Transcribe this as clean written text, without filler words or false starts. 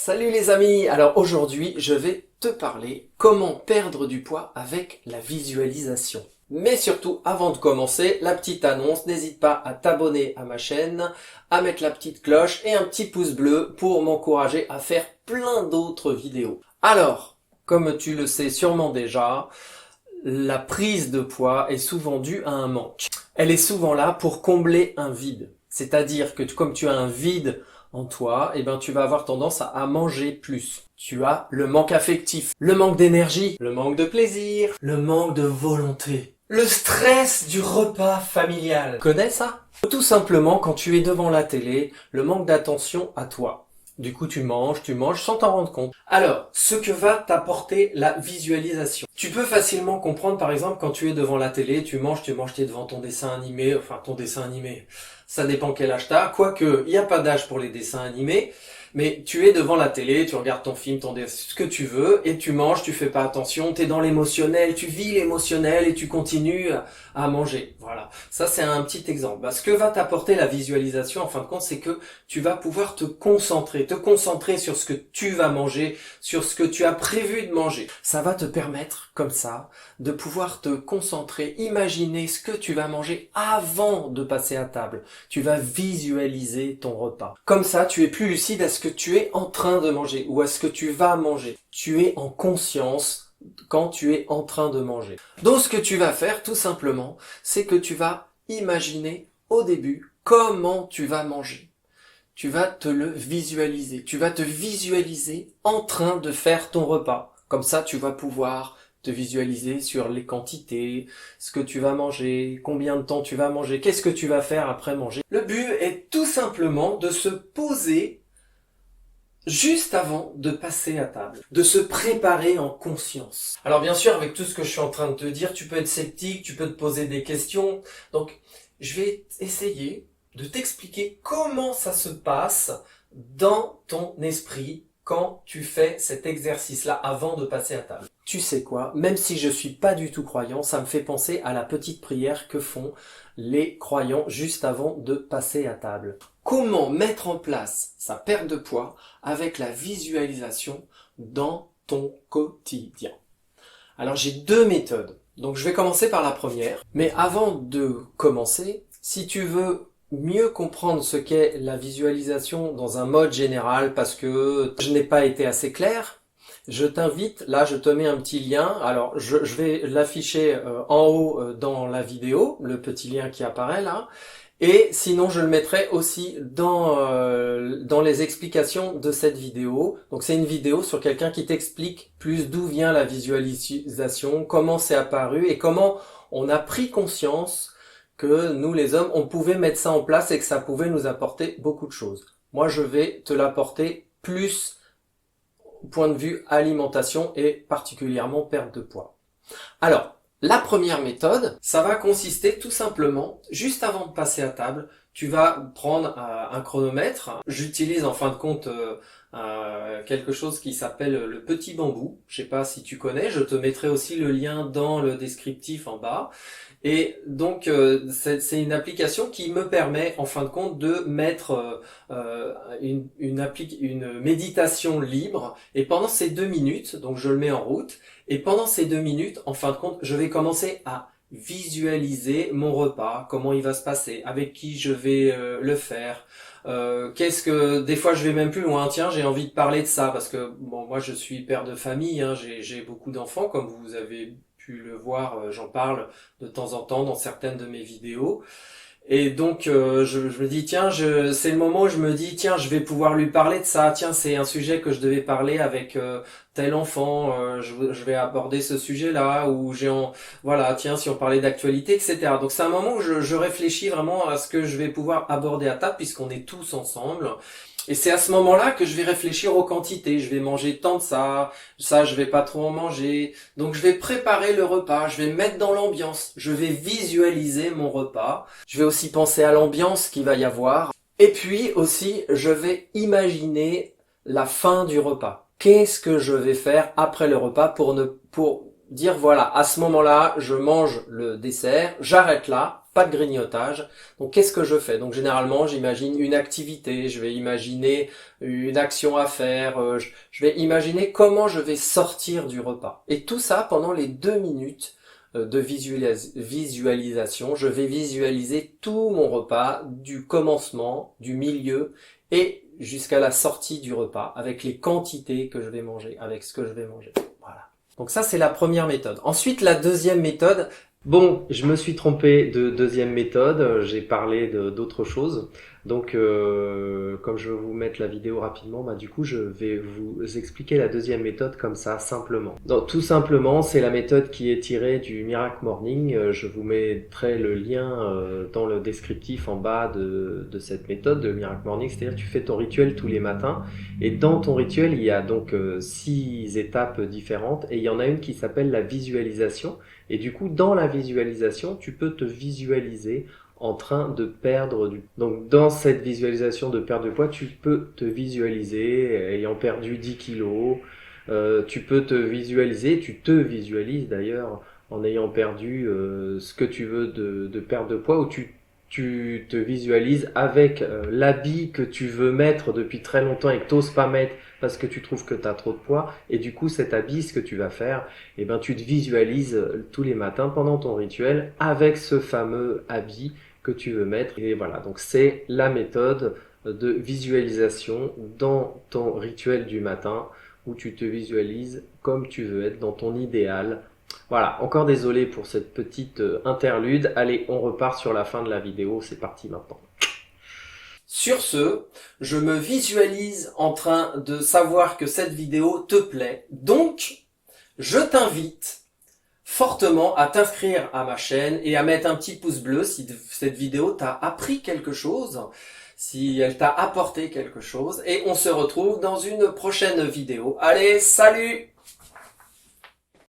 Salut les amis! Alors aujourd'hui, je vais te parler comment perdre du poids avec la visualisation. Mais surtout, avant de commencer, la petite annonce, n'hésite pas à t'abonner à ma chaîne, à mettre la petite cloche et un petit pouce bleu pour m'encourager à faire plein d'autres vidéos. Alors, comme tu le sais sûrement déjà, la prise de poids est souvent due à un manque. Elle est souvent là pour combler un vide. C'est-à-dire que comme tu as un vide en toi, tu vas avoir tendance à manger plus. Tu as le manque affectif, le manque d'énergie, le manque de plaisir, le manque de volonté, le stress du repas familial. Tu connais ça? Tout simplement, quand tu es devant la télé, le manque d'attention à toi. Du coup, tu manges sans t'en rendre compte. Alors, ce que va t'apporter la visualisation. Tu peux facilement comprendre, par exemple, quand tu es devant la télé, tu manges, tu es devant ton dessin animé, ça dépend quel âge t'as, quoique, il n'y a pas d'âge pour les dessins animés, mais tu es devant la télé, tu regardes ton film, ce que tu veux, et tu manges, tu fais pas attention, t'es dans l'émotionnel, tu vis l'émotionnel et tu continues à manger. Voilà. Ça, c'est un petit exemple. Ce que va t'apporter la visualisation, en fin de compte, c'est que tu vas pouvoir te concentrer sur ce que tu vas manger, sur ce que tu as prévu de manger. Ça va te permettre, comme ça, de pouvoir te concentrer, imaginer ce que tu vas manger avant de passer à table. Tu vas visualiser ton repas. Comme ça, tu es plus lucide à ce que tu es en train de manger ou à ce que tu vas manger. Tu es en conscience quand tu es en train de manger. Donc ce que tu vas faire, tout simplement, c'est que tu vas imaginer au début comment tu vas manger. Tu vas te le visualiser. Tu vas te visualiser en train de faire ton repas. Comme ça, tu vas pouvoir te visualiser sur les quantités, ce que tu vas manger, combien de temps tu vas manger, qu'est-ce que tu vas faire après manger. Le but est tout simplement de se poser juste avant de passer à table, de se préparer en conscience. Alors bien sûr, avec tout ce que je suis en train de te dire, tu peux être sceptique, tu peux te poser des questions. Donc, je vais essayer de t'expliquer comment ça se passe dans ton esprit quand tu fais cet exercice-là avant de passer à table. Tu sais quoi, même si je suis pas du tout croyant, ça me fait penser à la petite prière que font les croyants juste avant de passer à table. Comment mettre en place sa perte de poids avec la visualisation dans ton quotidien? Alors j'ai deux méthodes. Donc je vais commencer par la première. Mais avant de commencer, si tu veux mieux comprendre ce qu'est la visualisation dans un mode général, parce que je n'ai pas été assez clair, je t'invite, là je te mets un petit lien, alors je vais l'afficher en haut dans la vidéo, le petit lien qui apparaît là, et sinon je le mettrai aussi dans les explications de cette vidéo. Donc c'est une vidéo sur quelqu'un qui t'explique plus d'où vient la visualisation, comment c'est apparu et comment on a pris conscience que nous les hommes, on pouvait mettre ça en place et que ça pouvait nous apporter beaucoup de choses. Moi je vais te l'apporter plus au point de vue alimentation et particulièrement perte de poids. Alors, la première méthode, ça va consister tout simplement, juste avant de passer à table, tu vas prendre un chronomètre. J'utilise en fin de compte quelque chose qui s'appelle le petit bambou. Je sais pas si tu connais, je te mettrai aussi le lien dans le descriptif en bas. Et donc c'est une application qui me permet en fin de compte de mettre une méditation libre, et pendant ces 2 minutes, donc je le mets en route, et pendant ces 2 minutes, en fin de compte, je vais commencer à visualiser mon repas, comment il va se passer, avec qui je vais le faire. Des fois je vais même plus loin, tiens, j'ai envie de parler de ça, parce que bon, moi je suis père de famille, hein, j'ai beaucoup d'enfants, comme vous avez pu le voir, j'en parle de temps en temps dans certaines de mes vidéos. Et donc je me dis tiens, c'est le moment où je me dis tiens, je vais pouvoir lui parler de ça. Tiens, c'est un sujet que je devais parler avec tel enfant. Je vais aborder ce sujet-là, ou voilà, tiens, si on parlait d'actualité, etc. Donc c'est un moment où je réfléchis vraiment à ce que je vais pouvoir aborder à table, puisqu'on est tous ensemble. Et c'est à ce moment-là que je vais réfléchir aux quantités. Je vais manger tant de ça je vais pas trop en manger. Donc je vais préparer le repas, je vais me mettre dans l'ambiance, je vais visualiser mon repas. Je vais aussi penser à l'ambiance qu'il va y avoir. Et puis aussi, je vais imaginer la fin du repas. Qu'est-ce que je vais faire après le repas pour dire voilà, à ce moment-là, je mange le dessert, j'arrête là, pas de grignotage. Donc qu'est-ce que je fais? Donc généralement j'imagine une activité, je vais imaginer une action à faire, je vais imaginer comment je vais sortir du repas. Et tout ça pendant les 2 minutes de visualisation. Je vais visualiser tout mon repas, du commencement, du milieu et jusqu'à la sortie du repas, avec les quantités que je vais manger, avec ce que je vais manger. Voilà. Donc ça, c'est la première méthode. Ensuite, la deuxième méthode. Bon, je me suis trompé de deuxième méthode, j'ai parlé d'autre chose. Donc, comme je vais vous mettre la vidéo rapidement, du coup, je vais vous expliquer la deuxième méthode comme ça, simplement. Donc, tout simplement, c'est la méthode qui est tirée du Miracle Morning. Je vous mettrai le lien dans le descriptif en bas de cette méthode de Miracle Morning. C'est-à-dire, tu fais ton rituel tous les matins. Et dans ton rituel, il y a donc 6 étapes différentes. Et il y en a une qui s'appelle la visualisation. Et du coup, dans la visualisation, tu peux te visualiser en train de perdre du poids. Donc, dans cette visualisation de perte de poids, tu peux te visualiser ayant perdu 10 kilos. Tu peux te visualiser, tu te visualises d'ailleurs en ayant perdu ce que tu veux de perte de poids, ou tu te visualises avec l'habit que tu veux mettre depuis très longtemps et que tu n'oses pas mettre parce que tu trouves que tu as trop de poids. Et du coup, cet habit, ce que tu vas faire, tu te visualises tous les matins pendant ton rituel avec ce fameux habit que tu veux mettre. Et voilà, donc c'est la méthode de visualisation dans ton rituel du matin où tu te visualises comme tu veux être dans ton idéal. Voilà, encore désolé pour cette petite interlude. Allez, on repart sur la fin de la vidéo, c'est parti maintenant. Sur ce, je me visualise en train de savoir que cette vidéo te plaît. Donc, je t'invite fortement à t'inscrire à ma chaîne et à mettre un petit pouce bleu si cette vidéo t'a appris quelque chose, si elle t'a apporté quelque chose. Et on se retrouve dans une prochaine vidéo. Allez, salut!